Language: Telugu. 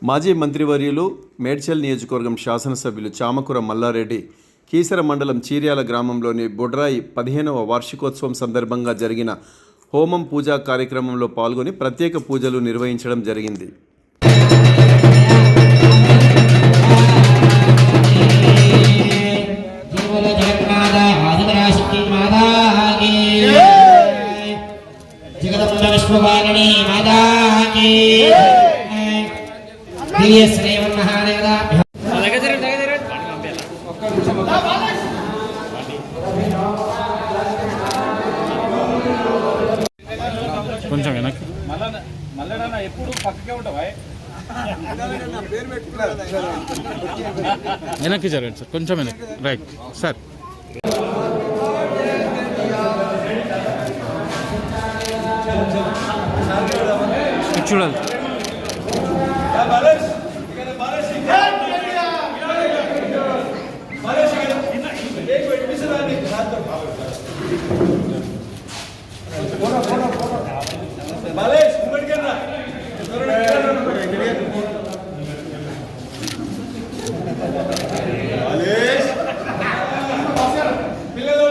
మాజీ మంత్రివర్యులు మేడ్చల్ నియోజకవర్గం శాసనసభ్యులు చామకూర మల్లారెడ్డి కీసర మండలం చీర్యాల గ్రామంలోని బొడ్రాయి 15వ వార్షికోత్సవం సందర్భంగా జరిగిన హోమం పూజా కార్యక్రమంలో పాల్గొని ప్రత్యేక పూజలు నిర్వహించడం జరిగింది. కొంచెం వెనక్కి ఎప్పుడు పక్కకే ఉంటావా వెనక్కి జరగండి సార్, కొంచెం వెనక్కి. Right sir. చూడాలి పిల్లలు